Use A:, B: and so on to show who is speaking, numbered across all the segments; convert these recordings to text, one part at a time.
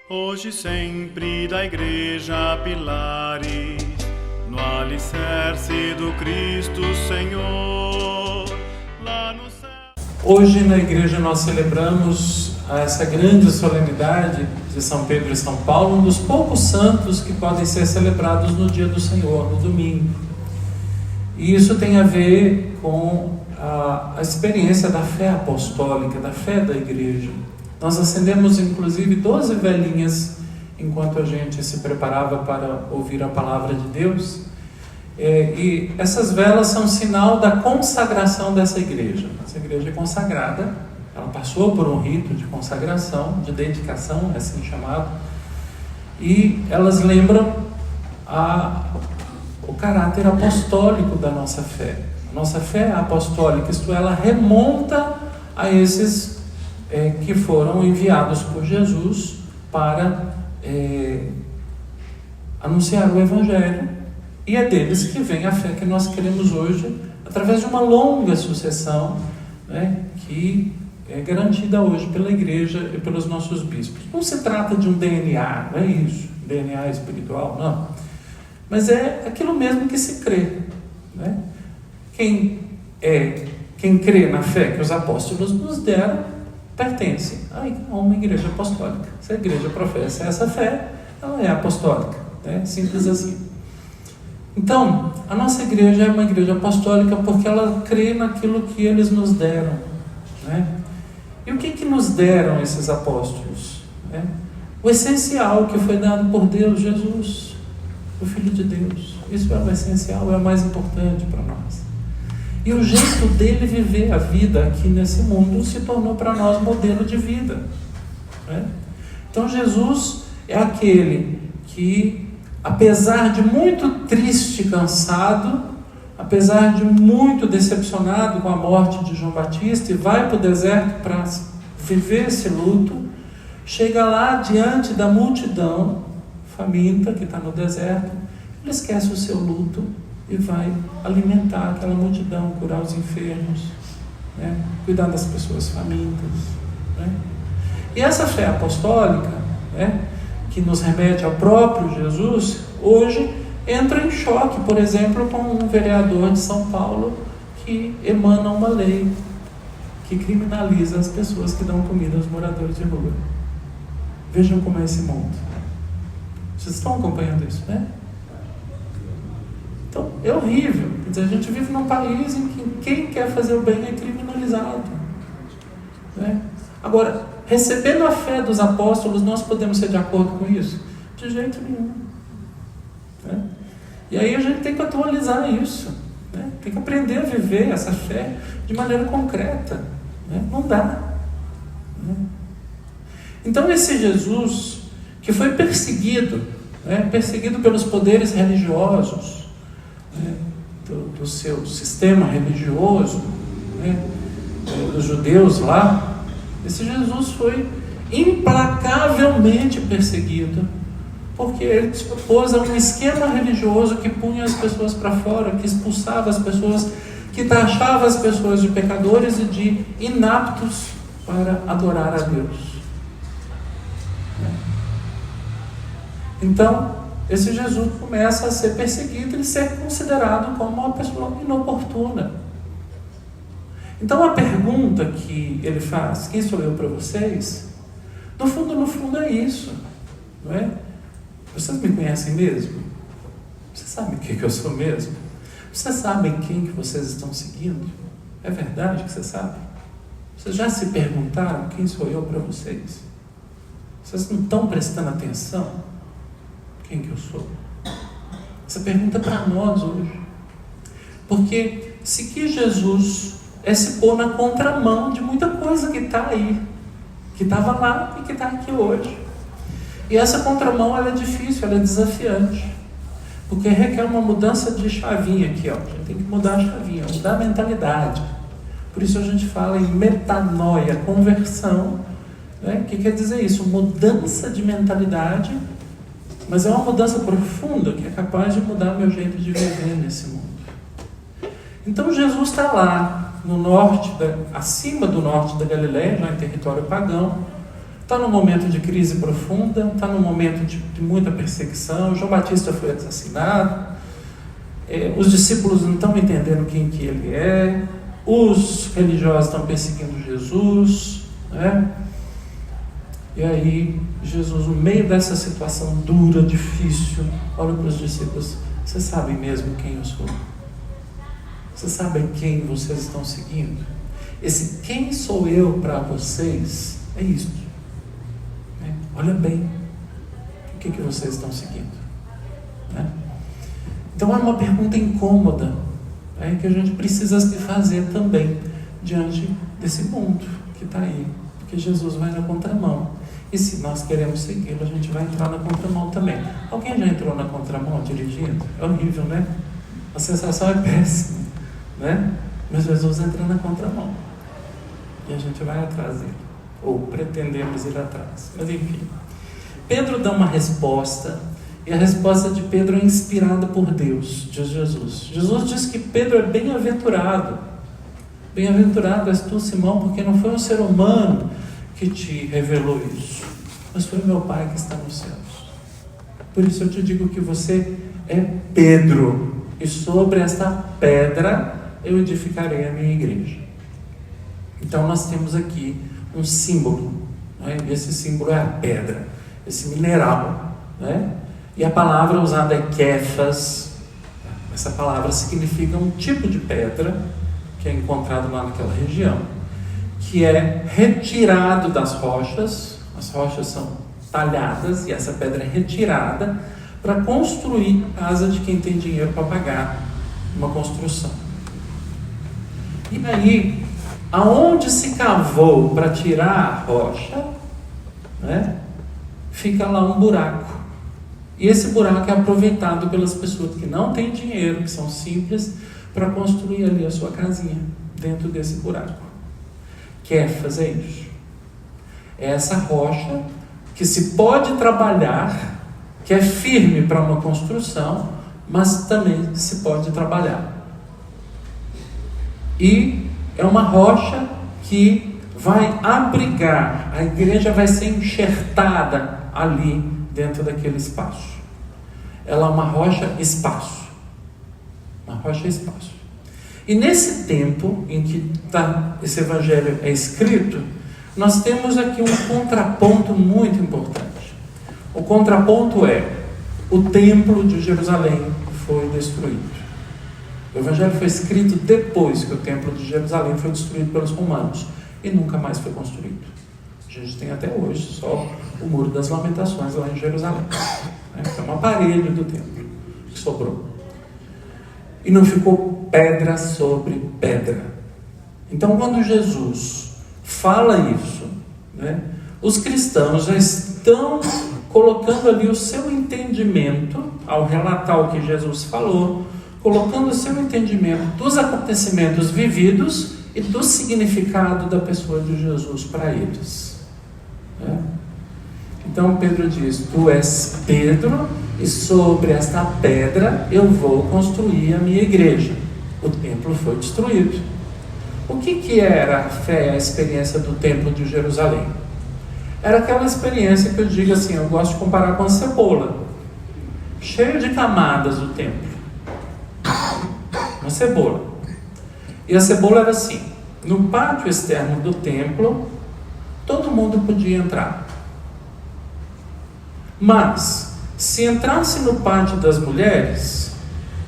A: Hoje sempre da Igreja pilares, no alicerce do Cristo Senhor, lá no céu.
B: Hoje na igreja nós celebramos essa grande solenidade de São Pedro e São Paulo, um dos poucos santos que podem ser celebrados no dia do Senhor, no domingo. E isso tem a ver com a experiência da fé apostólica, da fé da igreja. Nós acendemos inclusive 12 velinhas enquanto a gente se preparava para ouvir a palavra de Deus. E essas velas são sinal da consagração dessa igreja. Essa igreja é consagrada, ela passou por um rito de consagração, de dedicação, é assim chamado, e elas lembram o caráter apostólico da nossa fé. Nossa fé apostólica, isto é, ela remonta a esses que foram enviados por Jesus para anunciar o Evangelho, e é deles que vem a fé que nós queremos hoje, através de uma longa sucessão, que é garantida hoje pela igreja e pelos nossos bispos. Não se trata de um DNA, não é isso, DNA espiritual, não, mas é aquilo mesmo que se crê, Quem crê na fé que os apóstolos nos deram pertence a uma igreja apostólica. Se a igreja professa essa fé, ela é apostólica, simples assim. Então, a nossa igreja é uma igreja apostólica porque ela crê naquilo que eles nos deram, E o que nos deram esses apóstolos? O essencial que foi dado por Deus, Jesus, o Filho de Deus. Isso é o essencial, é o mais importante para nós. E o jeito dele viver a vida aqui nesse mundo se tornou para nós modelo de vida. Então Jesus é aquele que, apesar de muito triste e cansado, apesar de muito decepcionado com a morte de João Batista, e vai para o deserto para viver esse luto, chega lá diante da multidão faminta que está no deserto, ele esquece o seu luto e vai alimentar aquela multidão, curar os enfermos, cuidar das pessoas famintas. E essa fé apostólica, que nos remete ao próprio Jesus, hoje entra em choque, por exemplo, com um vereador de São Paulo que emana uma lei que criminaliza as pessoas que dão comida aos moradores de rua. Vejam como é esse mundo. Vocês estão acompanhando isso, Então, é horrível. Quer dizer, a gente vive num país em que quem quer fazer o bem é criminalizado. Agora, recebendo a fé dos apóstolos, nós podemos ser de acordo com isso? De jeito nenhum. E aí a gente tem que atualizar isso. Tem que aprender a viver essa fé de maneira concreta. Não dá. Então, esse Jesus, que foi perseguido, perseguido pelos poderes religiosos, do seu sistema religioso, dos judeus lá, esse Jesus foi implacavelmente perseguido, porque ele se opôs a um esquema religioso que punha as pessoas para fora, que expulsava as pessoas, que taxava as pessoas de pecadores e de inaptos para adorar a Deus. Então, esse Jesus começa a ser perseguido e ser considerado como uma pessoa inoportuna. Então a pergunta que ele faz, quem sou eu para vocês? No fundo é isso, Vocês me conhecem mesmo? Vocês sabem o que eu sou mesmo? Vocês sabem quem que vocês estão seguindo? É verdade que vocês sabem? Vocês já se perguntaram quem sou eu para vocês? Vocês não estão prestando atenção? Quem que eu sou? Essa pergunta é para nós hoje. Porque seguir Jesus é se pôr na contramão de muita coisa que está aí, que estava lá e que está aqui hoje. E essa contramão ela é difícil, ela é desafiante, porque requer uma mudança de chavinha aqui, A gente tem que mudar a chavinha, mudar a mentalidade. Por isso a gente fala em metanoia, conversão, que quer dizer isso, mudança de mentalidade, mas é uma mudança profunda que é capaz de mudar meu jeito de viver nesse mundo. Então Jesus está lá no norte, acima do norte da Galileia, já em território pagão, está num momento de crise profunda, está num momento de muita perseguição. João Batista foi assassinado, os discípulos não estão entendendo quem que ele é, os religiosos estão perseguindo Jesus, né? E aí Jesus, no meio dessa situação dura, difícil, olha para os discípulos: vocês sabem mesmo quem eu sou? Vocês sabem quem vocês estão seguindo? Esse quem sou eu para vocês é isto, né? Olha bem o que vocês estão seguindo, né? Então é uma pergunta incômoda, né, que a gente precisa se fazer também diante desse mundo que está aí, porque Jesus vai na contramão, e se nós queremos segui-lo, a gente vai entrar na contramão também. Alguém já entrou na contramão dirigindo? É horrível, né? A sensação é péssima, né? Mas Jesus entra na contramão e a gente vai atrás dele, ou pretendemos ir atrás. Mas enfim, Pedro dá uma resposta, e a resposta de Pedro é inspirada por Deus, diz Jesus. Jesus diz que Pedro é bem-aventurado. Bem-aventurado és tu, Simão, porque não foi um ser humano que te revelou isso, mas foi meu Pai que está nos céus. Por isso eu te digo que você é Pedro, e sobre esta pedra eu edificarei a minha igreja. Então nós temos aqui um símbolo, né? Esse símbolo é a pedra, esse mineral, né? E a palavra usada é Kéfas. Essa palavra significa um tipo de pedra que é encontrado lá naquela região, que é retirado das rochas. As rochas são talhadas e essa pedra é retirada para construir a casa de quem tem dinheiro para pagar uma construção. E aí, aonde se cavou para tirar a rocha, né, fica lá um buraco. E esse buraco é aproveitado pelas pessoas que não têm dinheiro, que são simples, para construir ali a sua casinha dentro desse buraco. Kéfas é isso. É essa rocha que se pode trabalhar, que é firme para uma construção, mas também se pode trabalhar. E é uma rocha que vai abrigar, a igreja vai ser enxertada ali dentro daquele espaço. Ela é uma rocha espaço. Uma rocha espaço. E nesse tempo em que esse evangelho é escrito, nós temos aqui um contraponto muito importante. O contraponto é: o templo de Jerusalém foi destruído. O evangelho foi escrito depois que o templo de Jerusalém foi destruído pelos romanos e nunca mais foi construído. A gente tem até hoje só o Muro das Lamentações lá em Jerusalém, né? É um aparelho do templo que sobrou. E não ficou pedra sobre pedra. Então, quando Jesus fala isso, né, os cristãos já estão colocando ali o seu entendimento, ao relatar o que Jesus falou, colocando o seu entendimento dos acontecimentos vividos e do significado da pessoa de Jesus para eles, né? Então Pedro diz: tu és Pedro, e sobre esta pedra eu vou construir a minha igreja. O templo foi destruído. O que era a fé, a experiência do templo de Jerusalém? Era aquela experiência que eu digo assim, eu gosto de comparar com a cebola. Cheio de camadas o templo. Uma cebola. E a cebola era assim: no pátio externo do templo, todo mundo podia entrar. Mas, se entrasse no pátio das mulheres,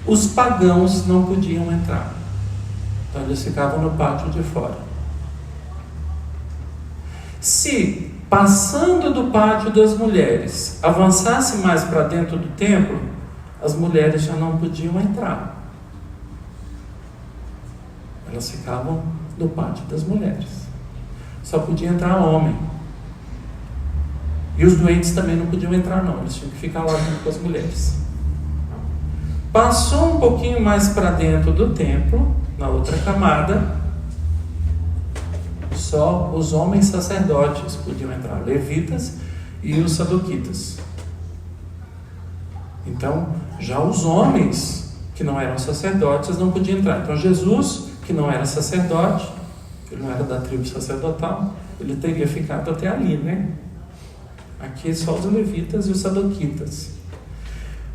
B: os pagãos não podiam entrar. Então eles ficavam no pátio de fora. Se, passando do pátio das mulheres, avançasse mais para dentro do templo, as mulheres já não podiam entrar. Elas ficavam no pátio das mulheres. Só podia entrar homem. E os doentes também não podiam entrar não, eles tinham que ficar lá junto com as mulheres. Passou um pouquinho mais para dentro do templo, na outra camada, só os homens sacerdotes podiam entrar, levitas e os saduquitas. Então, já os homens que não eram sacerdotes não podiam entrar. Então Jesus, que não era sacerdote, ele não era da tribo sacerdotal, ele teria ficado até ali, né? Aqui só os levitas e os sadoquitas.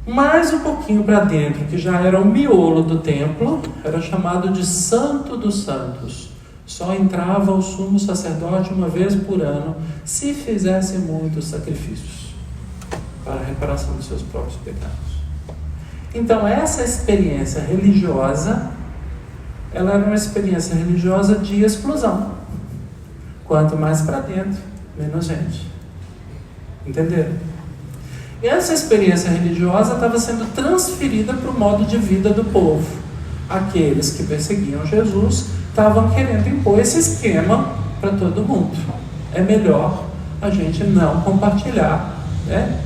B: Mais um pouquinho para dentro, que já era o miolo do templo, era chamado de Santo dos Santos. Só entrava o sumo sacerdote uma vez por ano, se fizesse muitos sacrifícios para a reparação dos seus próprios pecados. Então, essa experiência religiosa, ela era uma experiência religiosa de exclusão. Quanto mais para dentro, menos gente. Entenderam? E essa experiência religiosa estava sendo transferida para o modo de vida do povo. Aqueles que perseguiam Jesus estavam querendo impor esse esquema para todo mundo. É melhor a gente não compartilhar, né?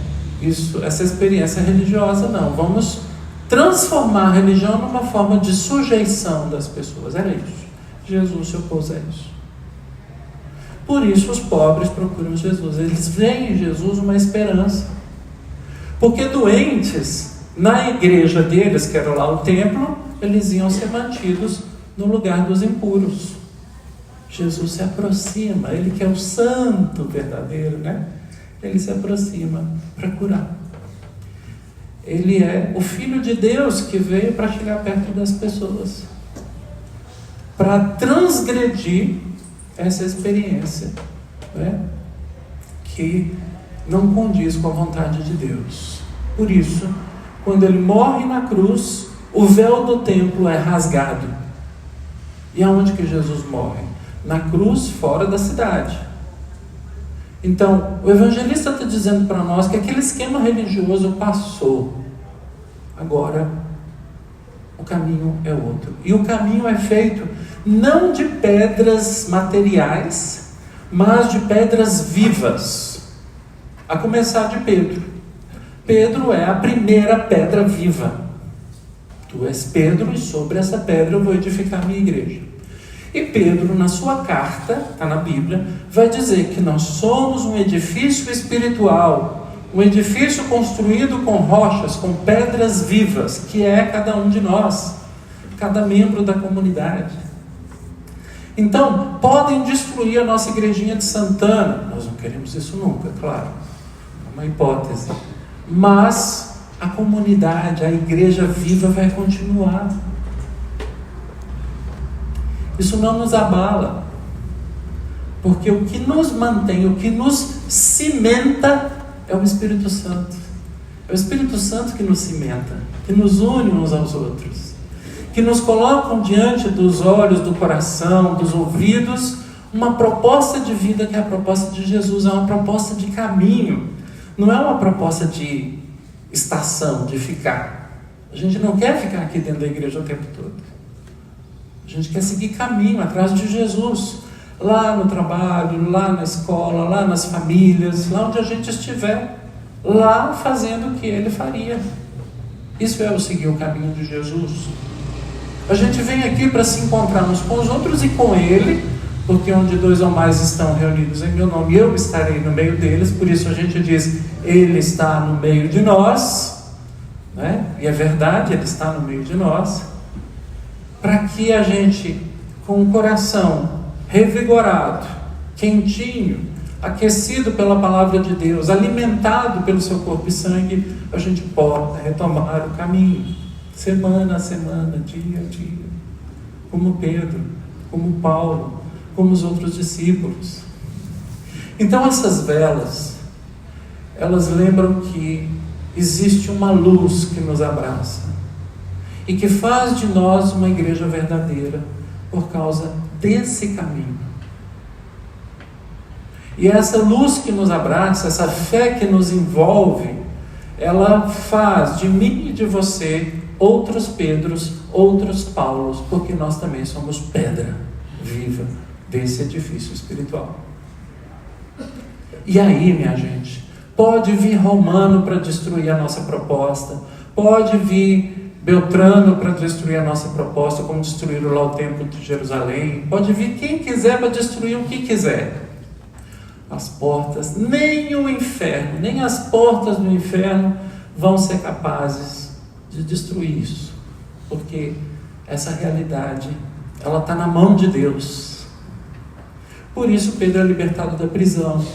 B: Essa experiência religiosa, não. Vamos transformar a religião numa forma de sujeição das pessoas. Era isso. Jesus se opôs a isso. Por isso os pobres procuram Jesus. Eles veem em Jesus uma esperança. Porque doentes, na igreja deles, que era lá o templo, eles iam ser mantidos no lugar dos impuros. Jesus se aproxima, ele que é o santo verdadeiro, né? Ele se aproxima para curar. Ele é o Filho de Deus que veio para chegar perto das pessoas, para transgredir essa experiência, né? Que não condiz com a vontade de Deus. Por isso, quando ele morre na cruz, o véu do templo é rasgado. E aonde que Jesus morre? Na cruz, fora da cidade. Então, o evangelista está dizendo para nós que aquele esquema religioso passou. Agora, o caminho é outro. E o caminho é feito não de pedras materiais, mas de pedras vivas. A começar de Pedro. Pedro é a primeira pedra viva. Tu és Pedro e sobre essa pedra eu vou edificar a minha igreja. E Pedro, na sua carta, está na Bíblia, vai dizer que nós somos um edifício espiritual, um edifício construído com rochas, com pedras vivas, que é cada um de nós, cada membro da comunidade. Então, podem destruir a nossa igrejinha de Santana. Nós não queremos isso nunca, claro. É uma hipótese. Mas a comunidade, a igreja viva vai continuar. Isso não nos abala. Porque o que nos mantém, o que nos cimenta é o Espírito Santo. É o Espírito Santo que nos cimenta, que nos une uns aos outros, que nos colocam diante dos olhos, do coração, dos ouvidos, uma proposta de vida que é a proposta de Jesus, é uma proposta de caminho, não é uma proposta de estação, de ficar. A gente não quer ficar aqui dentro da igreja o tempo todo. A gente quer seguir caminho atrás de Jesus, lá no trabalho, lá na escola, lá nas famílias, lá onde a gente estiver, lá fazendo o que Ele faria. Isso é o seguir o caminho de Jesus. A gente vem aqui para se encontrar uns com os outros e com Ele, porque onde 2 ou mais estão reunidos em meu nome, eu estarei no meio deles. Por isso a gente diz, Ele está no meio de nós, né? E é verdade, Ele está no meio de nós, para que a gente, com o coração revigorado, quentinho, aquecido pela palavra de Deus, alimentado pelo seu corpo e sangue, a gente possa retomar o caminho, semana a semana, dia a dia, como Pedro, como Paulo, como os outros discípulos. Então essas velas, elas lembram que existe uma luz que nos abraça e que faz de nós uma igreja verdadeira por causa desse caminho. E essa luz que nos abraça, essa fé que nos envolve, ela faz de mim e de você outros Pedros, outros Paulos, porque nós também somos pedra viva desse edifício espiritual. E aí, minha gente, pode vir Romano para destruir a nossa proposta, pode vir Beltrano para destruir a nossa proposta, como destruíram lá o templo de Jerusalém, pode vir quem quiser para destruir o que quiser. As portas, nem o inferno, nem as portas do inferno vão ser capazes de destruir isso, porque essa realidade, ela está na mão de Deus. Por isso Pedro é libertado da prisão.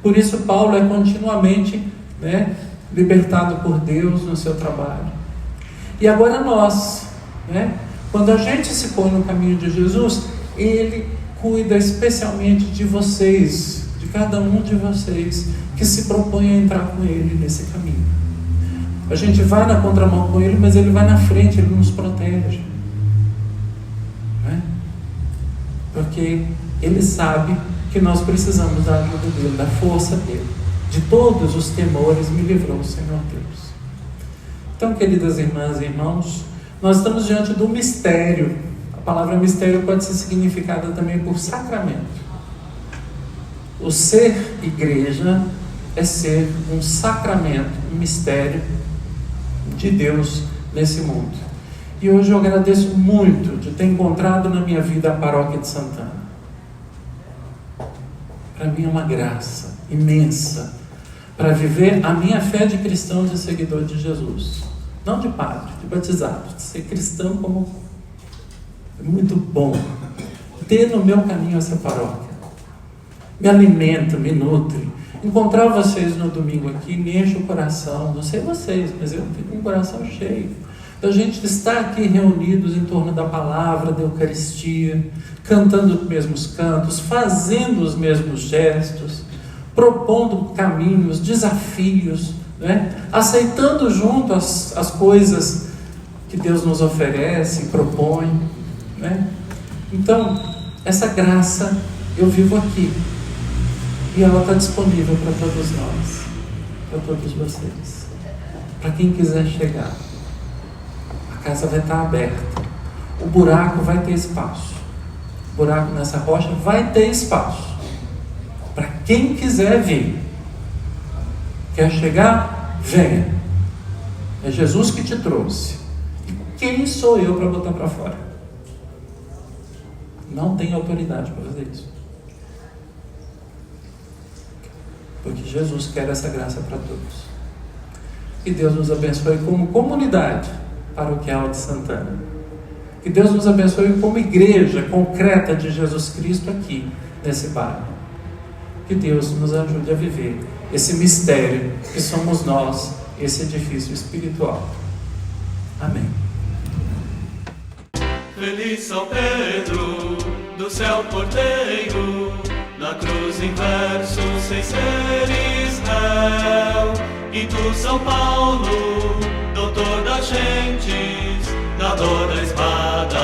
B: Por isso Paulo é continuamente, né, libertado por Deus no seu trabalho. E agora nós, né, quando a gente se põe no caminho de Jesus, Ele cuida especialmente de vocês, de cada um de vocês que se propõe a entrar com Ele nesse caminho. A gente vai na contramão com Ele, mas Ele vai na frente, Ele nos protege, né? Porque Ele sabe que nós precisamos da ajuda dEle, da força dEle. De todos os temores me livrou o Senhor Deus. Então, queridas irmãs e irmãos, nós estamos diante do mistério. A palavra mistério pode ser significada também por sacramento. O ser igreja é ser um sacramento, um mistério de Deus nesse mundo. E hoje eu agradeço muito de ter encontrado na minha vida a paróquia de Santana. Para mim é uma graça imensa para viver a minha fé de cristão, de seguidor de Jesus. Não de padre, de batizado, de ser cristão como... É muito bom ter no meu caminho essa paróquia. Me alimenta, me nutre. Encontrar vocês no domingo aqui me enche o coração. Não sei vocês, mas eu fico com o coração cheio. Da gente estar aqui reunidos em torno da palavra, da Eucaristia, cantando os mesmos cantos, fazendo os mesmos gestos, propondo caminhos, desafios, né? Aceitando junto as coisas que Deus nos oferece e propõe, né? Então, essa graça eu vivo aqui. E ela está disponível para todos nós, para todos vocês. Para quem quiser chegar. A casa vai estar aberta. O buraco vai ter espaço. O buraco nessa rocha vai ter espaço. Para quem quiser vir. Quer chegar? Venha. É Jesus que te trouxe. E quem sou eu para botar para fora? Não tenho autoridade para fazer isso. Porque Jesus quer essa graça para todos. Que Deus nos abençoe como comunidade paroquial de Santana. Que Deus nos abençoe como igreja concreta de Jesus Cristo aqui, nesse bairro. Que Deus nos ajude a viver esse mistério que somos nós, esse edifício espiritual. Amém.
A: Feliz São Pedro, do céu porteiro, na cruz em verso sem seres réu. E tu, São Paulo, doutor das gentes, dador da espada